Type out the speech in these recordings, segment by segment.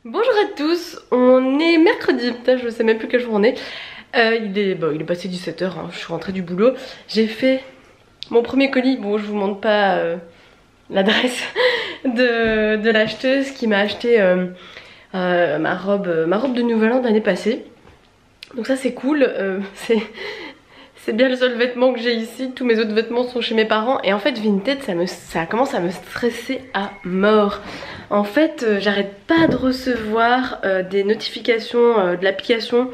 Bonjour à tous, on est mercredi, putain, je sais même plus quel jour on est. Il est passé 17h, hein, je suis rentrée du boulot. J'ai fait mon premier colis, bon je vous montre pas l'adresse de l'acheteuse qui m'a acheté ma robe de Nouvel An de l'année passée. Donc ça c'est cool, c'est bien le seul vêtement que j'ai ici, tous mes autres vêtements sont chez mes parents. Et en fait Vinted ça commence à me stresser à mort. En fait j'arrête pas de recevoir des notifications de l'application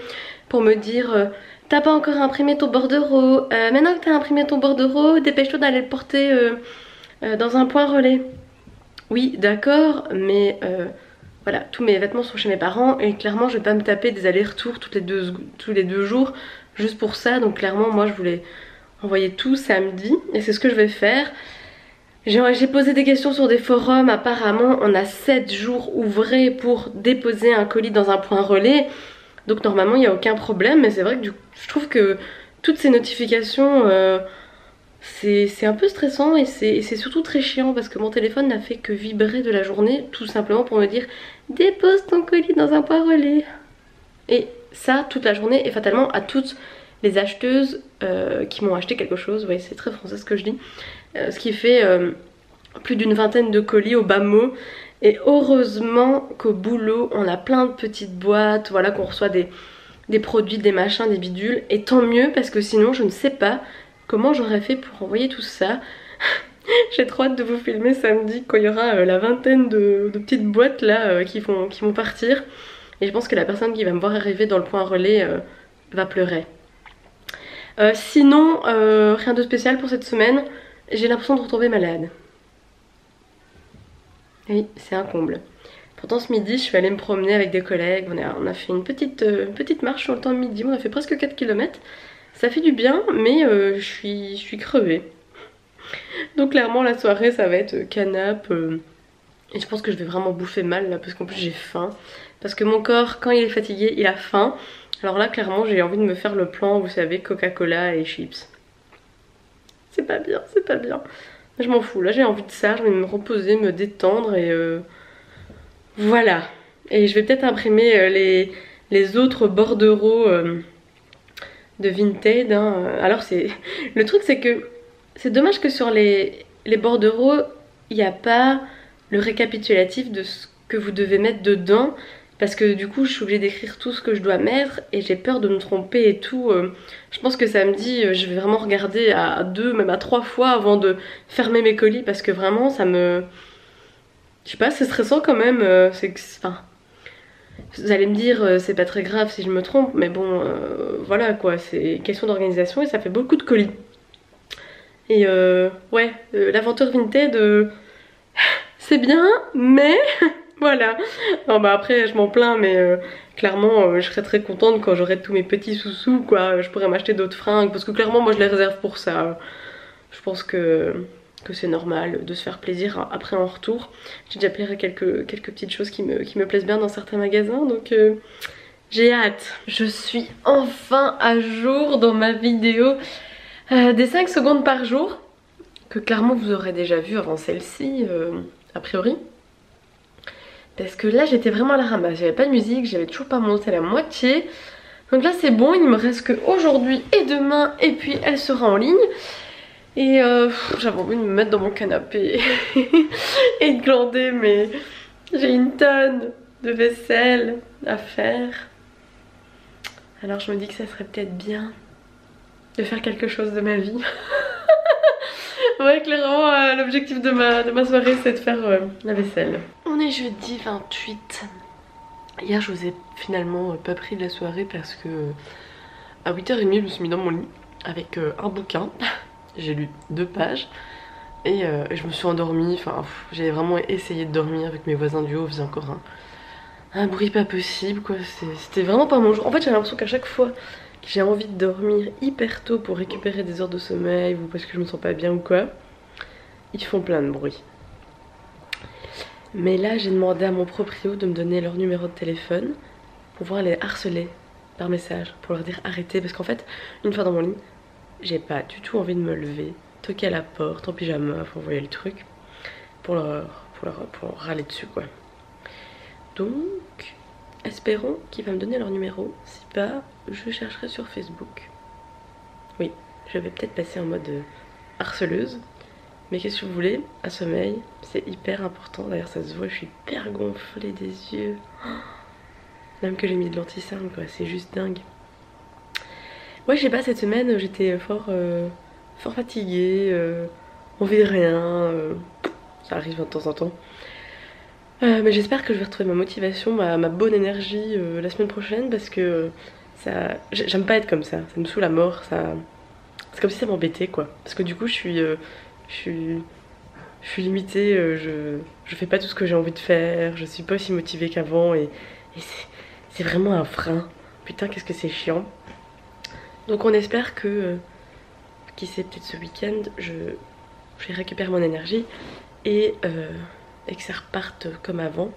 pour me dire t'as pas encore imprimé ton bordereau, maintenant que t'as imprimé ton bordereau, dépêche-toi d'aller le porter dans un point relais. Oui d'accord, mais voilà, tous mes vêtements sont chez mes parents et clairement je vais pas me taper des allers-retours tous les deux jours juste pour ça. Donc clairement moi je voulais envoyer tout samedi et c'est ce que je vais faire. J'ai posé des questions sur des forums, apparemment on a 7 jours ouvrés pour déposer un colis dans un point relais. Donc normalement il n'y a aucun problème, mais c'est vrai que je trouve que toutes ces notifications c'est un peu stressant et c'est surtout très chiant parce que mon téléphone n'a fait que vibrer de la journée tout simplement pour me dire dépose ton colis dans un point relais. Et ça toute la journée et fatalement à toutes les acheteuses qui m'ont acheté quelque chose, ouais c'est très français ce que je dis, ce qui fait plus d'une vingtaine de colis au bas mot. Et heureusement qu'au boulot on a plein de petites boîtes, voilà, qu'on reçoit des produits, des machins, des bidules, et tant mieux parce que sinon je ne sais pas comment j'aurais fait pour envoyer tout ça. J'ai trop hâte de vous filmer samedi quand il y aura la vingtaine de petites boîtes là qui vont partir. Et je pense que la personne qui va me voir arriver dans le point relais va pleurer. Sinon, rien de spécial pour cette semaine. J'ai l'impression de retomber malade. Oui, c'est un comble. Pourtant ce midi je suis allée me promener avec des collègues, on a fait une petite marche sur le temps de midi, on a fait presque 4 km. Ça fait du bien mais je suis crevée. Donc clairement la soirée ça va être canap et je pense que je vais vraiment bouffer mal là parce qu'en plus j'ai faim. Parce que mon corps quand il est fatigué il a faim. Alors là clairement j'ai envie de me faire le plan, vous savez, Coca-Cola et chips. C'est pas bien, c'est pas bien. Je m'en fous, là j'ai envie de ça, je vais me reposer, me détendre et voilà. Et je vais peut-être imprimer les autres bordereaux de Vinted. Hein. Alors c'est le truc c'est que c'est dommage que sur les bordereaux il n'y a pas le récapitulatif de ce que vous devez mettre dedans. Parce que du coup je suis obligée d'écrire tout ce que je dois mettre et j'ai peur de me tromper et tout. Je pense que samedi je vais vraiment regarder à 2, même à 3 fois avant de fermer mes colis. Parce que vraiment ça me... Je sais pas, c'est stressant quand même. Enfin, vous allez me dire c'est pas très grave si je me trompe. Mais bon voilà quoi, c'est question d'organisation et ça fait beaucoup de colis. Et ouais, l'aventure Vinted c'est bien mais... Voilà. Non bah après je m'en plains mais clairement je serais très contente quand j'aurai tous mes petits sous-sous quoi. Je pourrais m'acheter d'autres fringues parce que clairement moi je les réserve pour ça. Je pense que c'est normal de se faire plaisir après en retour. J'ai déjà payé quelques petites choses qui me plaisent bien dans certains magasins donc j'ai hâte. Je suis enfin à jour dans ma vidéo des 5 secondes par jour que clairement vous aurez déjà vu avant celle-ci a priori. Parce que là j'étais vraiment à la ramasse, j'avais pas de musique, j'avais toujours pas monté la moitié. Donc là c'est bon, il me reste que aujourd'hui et demain et puis elle sera en ligne. Et j'avais envie de me mettre dans mon canapé et de glander mais j'ai une tonne de vaisselle à faire. Alors je me dis que ça serait peut-être bien de faire quelque chose de ma vie. Ouais clairement l'objectif de ma soirée c'est de faire la vaisselle. On est jeudi 28. Hier je vous ai finalement pas pris de la soirée parce que à 8h30 je me suis mis dans mon lit avec un bouquin. J'ai lu 2 pages et je me suis endormie. Enfin j'ai vraiment essayé de dormir avec mes voisins du haut, on faisait encore un bruit pas possible quoi. C'était vraiment pas mon jour. En fait j'ai l'impression qu'à chaque fois que j'ai envie de dormir hyper tôt pour récupérer des heures de sommeil ou parce que je me sens pas bien ou quoi, ils font plein de bruit. Mais là j'ai demandé à mon proprio de me donner leur numéro de téléphone pour pouvoir les harceler par message, pour leur dire arrêtez. Parce qu'en fait une fois dans mon lit j'ai pas du tout envie de me lever, toquer à la porte en pyjama, enfin vous voyez le truc, pour râler dessus quoi. Donc, espérons qu'il va me donner leur numéro. Si pas, je chercherai sur Facebook. Oui, je vais peut-être passer en mode harceleuse. Mais qu'est-ce que vous voulez? Un sommeil, c'est hyper important. D'ailleurs, ça se voit, je suis hyper gonflée des yeux. Même que j'ai mis de l'anti-cerne, quoi. C'est juste dingue. Ouais, je sais pas, cette semaine, j'étais fort fatiguée. Envie de rien. Ça arrive de temps en temps. Mais j'espère que je vais retrouver ma motivation, ma bonne énergie la semaine prochaine parce que ça, j'aime pas être comme ça me saoule à mort, c'est comme si ça m'embêtait quoi. Parce que du coup je suis limitée, je fais pas tout ce que j'ai envie de faire, je suis pas aussi motivée qu'avant et c'est vraiment un frein. Putain qu'est-ce que c'est chiant. Donc on espère que, qui sait peut-être ce week-end, je récupère mon énergie et que ça reparte comme avant.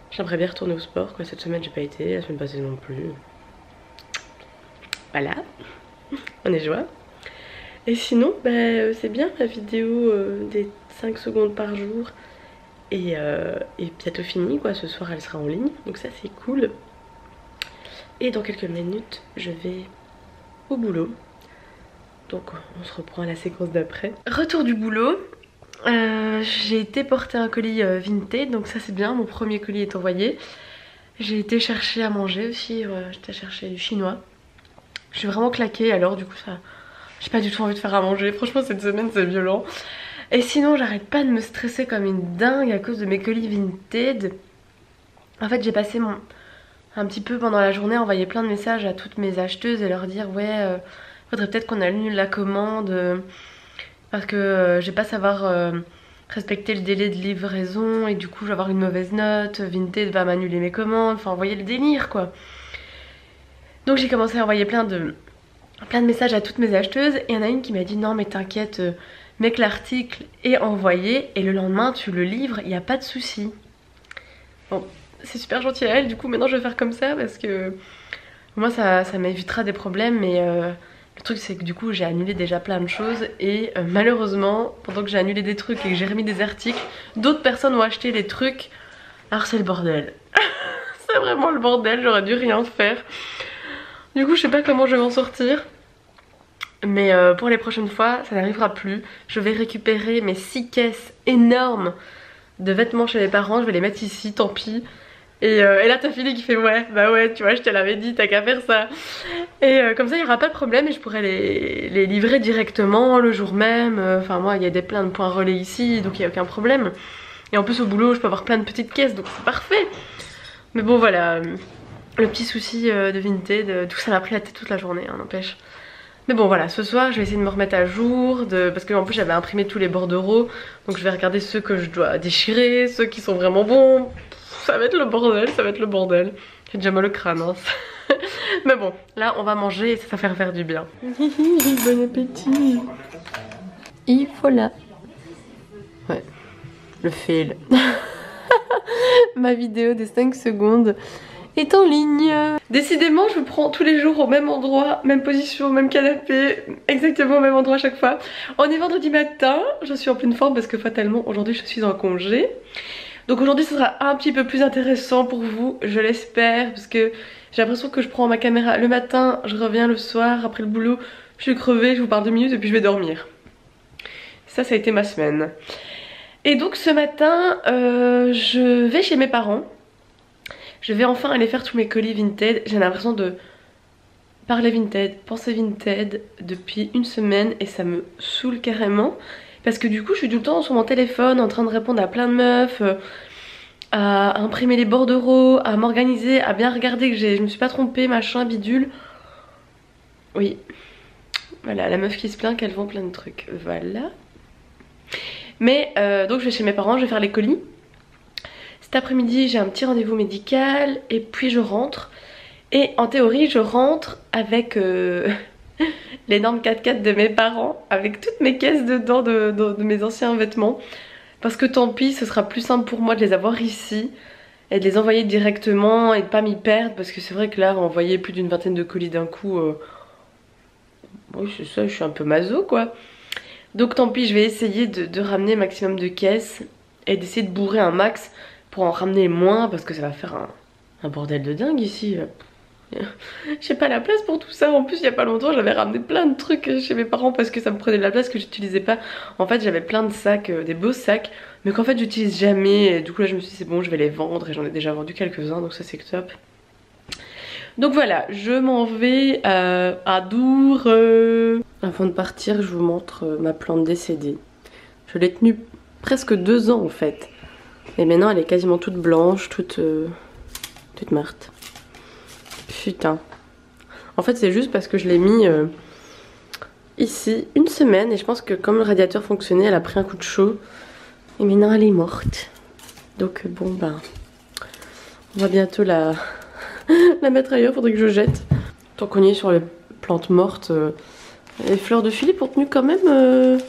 J'aimerais bien retourner au sport quoi. Cette semaine j'ai pas été, la semaine passée non plus. Voilà, on est joie. Et sinon bah, c'est bien la vidéo des 5 secondes par jour et bientôt fini quoi. Ce soir elle sera en ligne donc ça c'est cool. Et dans quelques minutes je vais au boulot. Donc on se reprend à la séquence d'après. Retour du boulot. J'ai été porter un colis Vinted, donc ça c'est bien, mon premier colis est envoyé. J'ai été chercher à manger aussi, j'étais chercher du chinois. Je suis vraiment claquée alors du coup ça... J'ai pas du tout envie de faire à manger, franchement cette semaine c'est violent. Et sinon j'arrête pas de me stresser comme une dingue à cause de mes colis Vinted. En fait j'ai passé un petit peu pendant la journée à envoyer plein de messages à toutes mes acheteuses et leur dire ouais, faudrait peut-être qu'on annule la commande... parce que je vais pas savoir respecter le délai de livraison et du coup je vais avoir une mauvaise note, Vinted va m'annuler mes commandes, enfin envoyer le délire quoi. Donc j'ai commencé à envoyer plein de messages à toutes mes acheteuses et il y en a une qui m'a dit non mais t'inquiète mec l'article est envoyé et le lendemain tu le livres, il n'y a pas de souci. Bon c'est super gentil à elle, du coup maintenant je vais faire comme ça parce que moi ça m'évitera des problèmes mais... Le truc c'est que du coup j'ai annulé déjà plein de choses et malheureusement pendant que j'ai annulé des trucs et que j'ai remis des articles, d'autres personnes ont acheté les trucs. Alors c'est le bordel. C'est vraiment le bordel, j'aurais dû rien faire. Du coup je sais pas comment je vais m'en sortir. Mais pour les prochaines fois ça n'arrivera plus. Je vais récupérer mes 6 caisses énormes de vêtements chez mes parents, je vais les mettre ici, tant pis. Et là t'as Philly qui fait ouais bah ouais tu vois je te l'avais dit t'as qu'à faire ça. Et comme ça il n'y aura pas de problème et je pourrai les livrer directement le jour même. Enfin moi il y a plein de points relais ici donc il n'y a aucun problème. Et en plus au boulot je peux avoir plein de petites caisses donc c'est parfait. Mais bon voilà, le petit souci de Vinted, tout ça m'a pris la tête toute la journée hein, n'empêche. Mais bon voilà, ce soir je vais essayer de me remettre à jour parce qu'en plus j'avais imprimé tous les bordereaux. Donc je vais regarder ceux que je dois déchirer, ceux qui sont vraiment bons. Ça va être le bordel, ça va être le bordel. J'ai déjà mal au crâne hein. Mais bon, là on va manger et ça va faire du bien. Bon appétit. Il faut là. Ouais, le fail. Ma vidéo des 5 secondes est en ligne. Décidément je me prends tous les jours au même endroit, même position, même canapé, exactement au même endroit à chaque fois. On est vendredi matin, je suis en pleine forme parce que fatalement aujourd'hui je suis en congé. Donc aujourd'hui ce sera un petit peu plus intéressant pour vous, je l'espère, parce que j'ai l'impression que je prends ma caméra le matin, je reviens le soir, après le boulot, je suis crevée, je vous parle 2 minutes et puis je vais dormir. Ça a été ma semaine. Et donc ce matin, je vais chez mes parents. Je vais enfin aller faire tous mes colis Vinted. J'ai l'impression de parler Vinted, penser Vinted depuis une semaine et ça me saoule carrément. Parce que du coup je suis tout le temps sur mon téléphone en train de répondre à plein de meufs, à imprimer les bordereaux, à m'organiser, à bien regarder que je me suis pas trompée, machin, bidule. Oui, voilà la meuf qui se plaint qu'elle vend plein de trucs, voilà. Mais donc je vais chez mes parents, je vais faire les colis. Cet après-midi j'ai un petit rendez-vous médical et puis je rentre. Et en théorie je rentre avec... l'énorme 4x4 de mes parents avec toutes mes caisses dedans de mes anciens vêtements parce que tant pis ce sera plus simple pour moi de les avoir ici et de les envoyer directement et de pas m'y perdre parce que c'est vrai que là envoyer plus d'une vingtaine de colis d'un coup oui c'est ça, je suis un peu maso quoi. Donc tant pis je vais essayer de ramener maximum de caisses et d'essayer de bourrer un max pour en ramener moins parce que ça va faire un bordel de dingue ici. J'ai pas la place pour tout ça. En plus il y a pas longtemps j'avais ramené plein de trucs chez mes parents parce que ça me prenait de la place que j'utilisais pas. En fait j'avais plein de sacs, des beaux sacs, mais qu'en fait j'utilise jamais. Et du coup là je me suis dit c'est bon, je vais les vendre et j'en ai déjà vendu quelques-uns, donc ça c'est top. Donc voilà, je m'en vais à Dour. Avant de partir je vous montre ma plante décédée. Je l'ai tenue presque 2 ans en fait. Et maintenant elle est quasiment toute blanche, toute morte. Putain. En fait c'est juste parce que je l'ai mis ici 1 semaine et je pense que comme le radiateur fonctionnait, elle a pris un coup de chaud. Et maintenant elle est morte. Donc bon ben, on va bientôt la mettre ailleurs, faudrait que je jette. Tant qu'on y est sur les plantes mortes, les fleurs de Philippe ont tenu quand même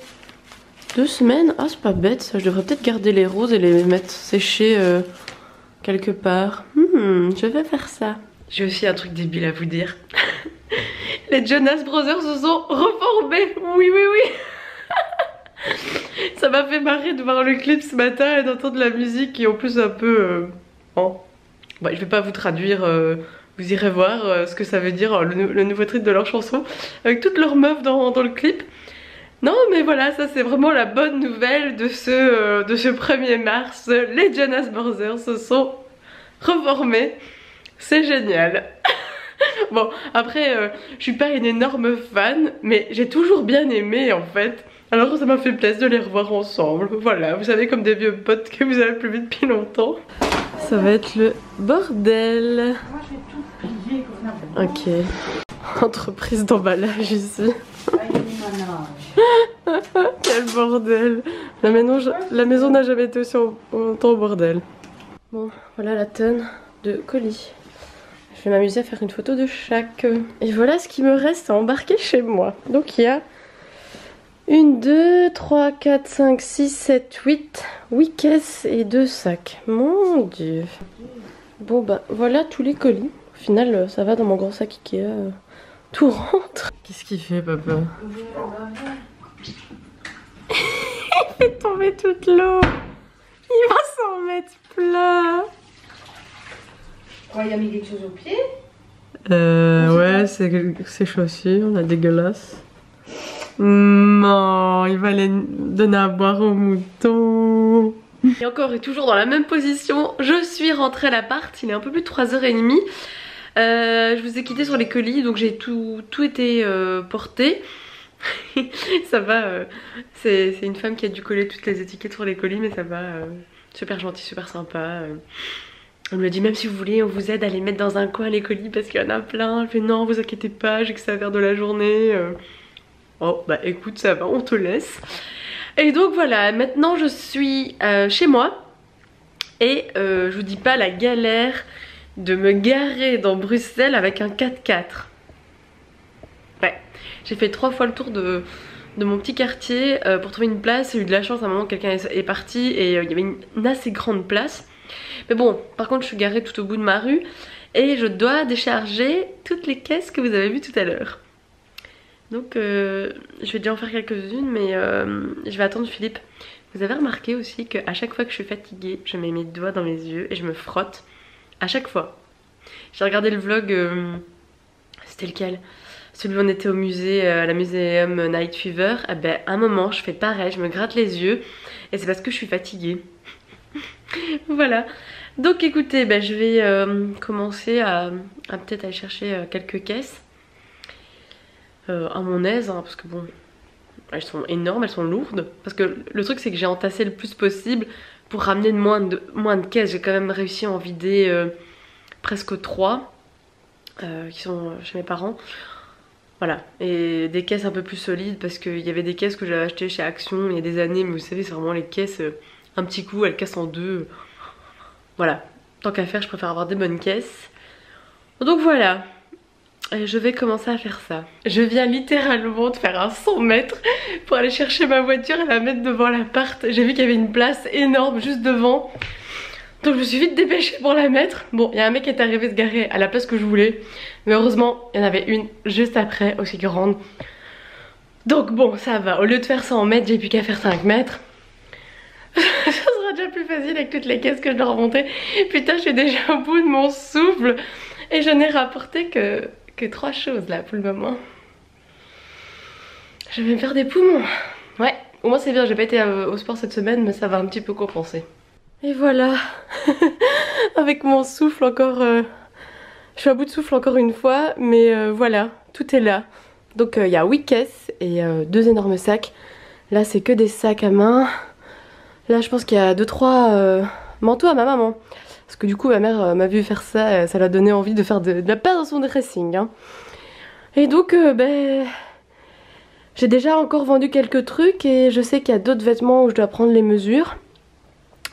2 semaines. Ah c'est pas bête ça, je devrais peut-être garder les roses et les mettre sécher quelque part. Je vais faire ça. J'ai aussi un truc débile à vous dire. Les Jonas Brothers se sont reformés. Oui, oui, oui. Ça m'a fait marrer de voir le clip ce matin et d'entendre la musique qui est en plus un peu... Bon, je vais pas vous traduire, vous irez voir ce que ça veut dire, le nouveau titre de leur chanson, avec toutes leurs meufs dans le clip. Non mais voilà, ça c'est vraiment la bonne nouvelle de ce 1er mars. Les Jonas Brothers se sont reformés. C'est génial. Bon, après, je suis pas une énorme fan, mais j'ai toujours bien aimé en fait. Alors ça m'a fait plaisir de les revoir ensemble. Voilà, vous savez, comme des vieux potes que vous avez plus vus depuis longtemps. Ça va être le bordel. Moi je vais tout plier comme ça. Ok. Entreprise d'emballage ici. Quel bordel. La maison n'a jamais été aussi autant au bordel. Bon, voilà la tonne de colis. Je vais m'amuser à faire une photo de chaque. Et voilà ce qui me reste à embarquer chez moi. Donc il y a 1, 2, 3, 4, 5, 6, 7, 8 caisses et 2 sacs. Mon dieu. Bon bah voilà tous les colis. Au final ça va dans mon grand sac Ikea. Tout rentre. Qu'est-ce qu'il fait papa? Il fait tomber toute l'eau. Il va s'en mettre plein. Quoi, il a mis quelque chose au pied? Ouais, c'est chaussures, la dégueulasse. Non, il va les donner à boire aux moutons. Et encore et toujours dans la même position, je suis rentrée à l'appart, il est un peu plus de 3h30. Je vous ai quitté sur les colis, donc j'ai tout été porté. Ça va, c'est une femme qui a dû coller toutes les étiquettes sur les colis, mais ça va, super gentil, super sympa. On me dit même si vous voulez on vous aide à les mettre dans un coin les colis parce qu'il y en a plein. Je fais non vous inquiétez pas, j'ai que ça à faire de la journée. Oh bah écoute ça va, on te laisse. Et donc voilà, maintenant je suis chez moi. Et je vous dis pas la galère de me garer dans Bruxelles avec un 4x4. Ouais, j'ai fait 3 fois le tour de mon petit quartier pour trouver une place. J'ai eu de la chance à un moment, quelqu'un est parti et il y avait une assez grande place. Mais bon, par contre je suis garée tout au bout de ma rue et je dois décharger toutes les caisses que vous avez vues tout à l'heure. Donc je vais déjà en faire quelques-unes, mais je vais attendre Philippe. Vous avez remarqué aussi qu'à chaque fois que je suis fatiguée, je mets mes doigts dans mes yeux et je me frotte. À chaque fois. J'ai regardé le vlog, c'était lequel? Celui où on était au musée, à la Muséum Night Fever. Ah ben, à un moment je fais pareil, je me gratte les yeux et c'est parce que je suis fatiguée. Voilà. Donc écoutez, ben, je vais commencer à peut-être aller chercher quelques caisses. À mon aise, hein, parce que bon, elles sont énormes, elles sont lourdes. Parce que le truc c'est que j'ai entassé le plus possible pour ramener moins de caisses. J'ai quand même réussi à en vider presque 3 qui sont chez mes parents. Voilà, et des caisses un peu plus solides parce qu'il y avait des caisses que j'avais achetées chez Action il y a des années. Mais vous savez, c'est vraiment les caisses, un petit coup, elles cassent en deux. Voilà, tant qu'à faire, je préfère avoir des bonnes caisses. Donc voilà, je vais commencer à faire ça. Je viens littéralement de faire un 100 mètres pour aller chercher ma voiture et la mettre devant l'appart. J'ai vu qu'il y avait une place énorme juste devant. Donc je me suis vite dépêchée pour la mettre. Bon, il y a un mec qui est arrivé se garer à la place que je voulais. Mais heureusement, il y en avait une juste après, aussi grande. Donc bon, ça va. Au lieu de faire 100 mètres, j'ai plus qu'à faire 5 mètres. Ça sera déjà plus facile avec toutes les caisses que je dois remonter. Putain, je suis déjà au bout de mon souffle. Et je n'ai rapporté que 3 choses là pour le moment. Je vais me faire des poumons. Ouais, au moins c'est bien, j'ai pas été au sport cette semaine, mais ça va un petit peu compenser. Et voilà. Avec mon souffle encore... Je suis à bout de souffle encore une fois, mais voilà, tout est là. Donc il y a 8 caisses et 2 énormes sacs. Là c'est que des sacs à main. Là je pense qu'il y a 2-3 manteaux à ma maman. Parce que du coup ma mère m'a vu faire ça, ça l'a donné envie de faire de la place dans son dressing. Hein. Et donc ben... J'ai déjà encore vendu quelques trucs et je sais qu'il y a d'autres vêtements où je dois prendre les mesures.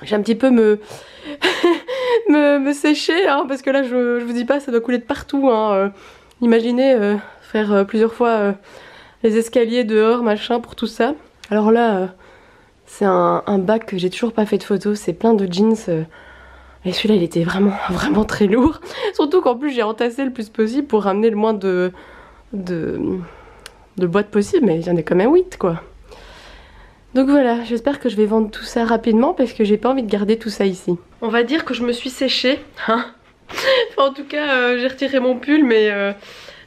J'ai un petit peu me sécher hein, parce que là je vous dis pas, ça doit couler de partout. Hein. Imaginez faire plusieurs fois les escaliers dehors, machin, pour tout ça. Alors là, c'est un bac que j'ai toujours pas fait de photos, c'est plein de jeans. Et celui-là il était vraiment très lourd. Surtout qu'en plus j'ai entassé le plus possible pour ramener le moins de boîtes possible, mais il y en a quand même 8 quoi. Donc voilà, j'espère que je vais vendre tout ça rapidement parce que j'ai pas envie de garder tout ça ici. On va dire que je me suis séchée, hein. Enfin, en tout cas j'ai retiré mon pull mais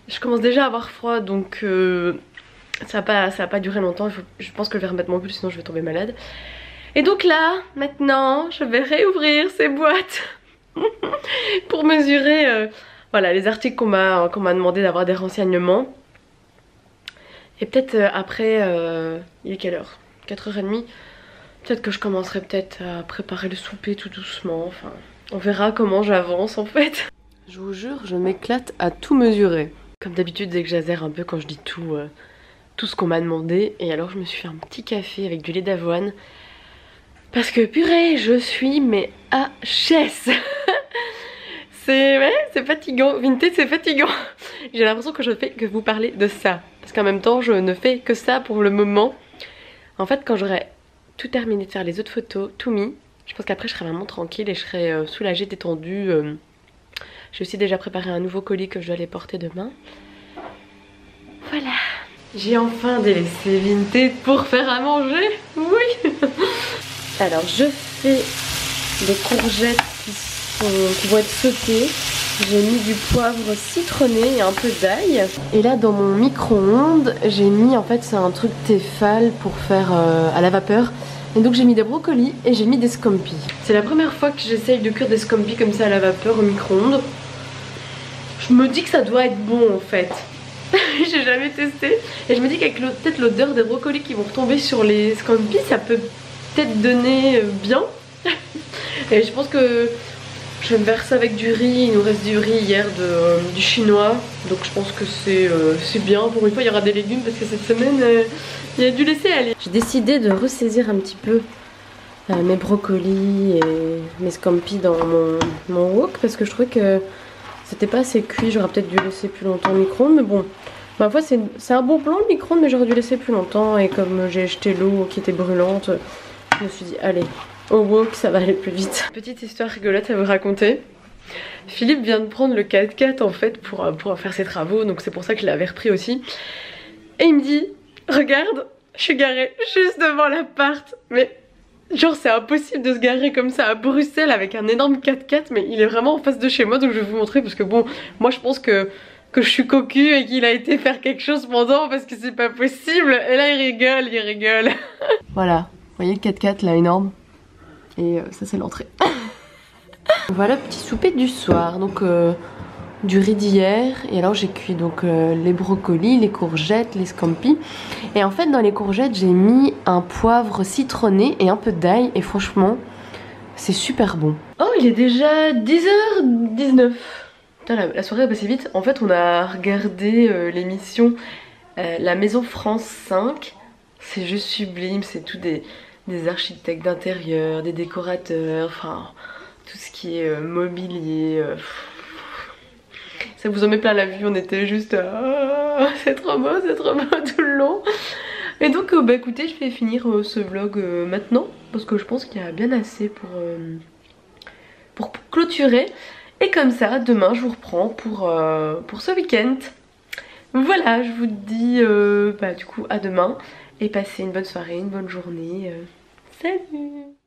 je commence déjà à avoir froid donc ça va pas durer longtemps. Je pense que je vais remettre mon pull sinon je vais tomber malade. Et donc là, maintenant, je vais réouvrir ces boîtes pour mesurer voilà, les articles qu'on m'a demandé d'avoir des renseignements. Et peut-être après, il est quelle heure? 4h30. Peut-être que je commencerai peut-être à préparer le souper tout doucement. Enfin, on verra comment j'avance en fait. Je vous jure, je m'éclate à tout mesurer. Comme d'habitude, dès que j'azère un peu quand je dis tout ce qu'on m'a demandé. Et alors je me suis fait un petit café avec du lait d'avoine. Parce que purée, je suis mais HS. C'est fatigant. Vinted, c'est fatigant. J'ai l'impression que je ne fais que vous parler de ça. Parce qu'en même temps, je ne fais que ça pour le moment. En fait, quand j'aurai tout terminé de faire les autres photos, tout mis, je pense qu'après je serai vraiment tranquille et je serai soulagée, détendue. J'ai aussi déjà préparé un nouveau colis que je dois aller porter demain. Voilà. J'ai enfin délaissé Vinted pour faire à manger. Oui. Alors, je fais des courgettes qui vont être sautées. J'ai mis du poivre citronné et un peu d'ail. Et là dans mon micro-ondes j'ai mis, en fait c'est un truc Tefal pour faire à la vapeur. Et donc j'ai mis des brocolis et j'ai mis des scampi. C'est la première fois que j'essaye de cuire des scampi comme ça à la vapeur au micro-ondes. Je me dis que ça doit être bon en fait. J'ai jamais testé. Et je me dis qu'avec peut-être l'odeur des brocolis qui vont retomber sur les scampi, ça peut peut-être donner bien. Et je pense que je vais me faire ça avec du riz. Il nous reste du riz hier du chinois. Donc je pense que c'est bien. Pour une fois il y aura des légumes parce que cette semaine il y a dû laisser aller. J'ai décidé de ressaisir un petit peu mes brocolis et mes scampi dans mon wok. Parce que je trouvais que c'était pas assez cuit. J'aurais peut-être dû laisser plus longtemps au micro-ondes. Mais bon, ma foi c'est un bon plan le micro-ondes. Mais j'aurais dû laisser plus longtemps. Et comme j'ai jeté l'eau qui était brûlante, je me suis dit allez, au wok ça va aller plus vite. Petite histoire rigolote à vous raconter. Philippe vient de prendre le 4x4 en fait pour faire ses travaux, donc c'est pour ça que je l'avais repris aussi. Et il me dit, regarde, je suis garée juste devant l'appart. Mais genre c'est impossible de se garer comme ça à Bruxelles avec un énorme 4x4, mais il est vraiment en face de chez moi, donc je vais vous montrer parce que bon, moi je pense que je suis cocu et qu'il a été faire quelque chose pendant parce que c'est pas possible. Et là il rigole. Voilà, vous voyez le 4x4 là énorme. Et ça c'est l'entrée. Voilà, petit souper du soir. Donc du riz d'hier. Et alors j'ai cuit donc les brocolis, les courgettes, les scampi. Et en fait dans les courgettes j'ai mis un poivre citronné et un peu d'ail. Et franchement c'est super bon. Oh il est déjà 10h19. Putain, la soirée est passée vite. En fait on a regardé l'émission La Maison France 5. C'est juste sublime. C'est tout des architectes d'intérieur, des décorateurs, enfin tout ce qui est mobilier. Ça vous en met plein la vue, on était juste c'est trop beau tout le long. Et donc bah écoutez, je vais finir ce vlog maintenant parce que je pense qu'il y a bien assez pour clôturer. Et comme ça, demain je vous reprends pour ce week-end. Voilà, je vous dis bah du coup à demain et passez une bonne soirée, une bonne journée. Salut!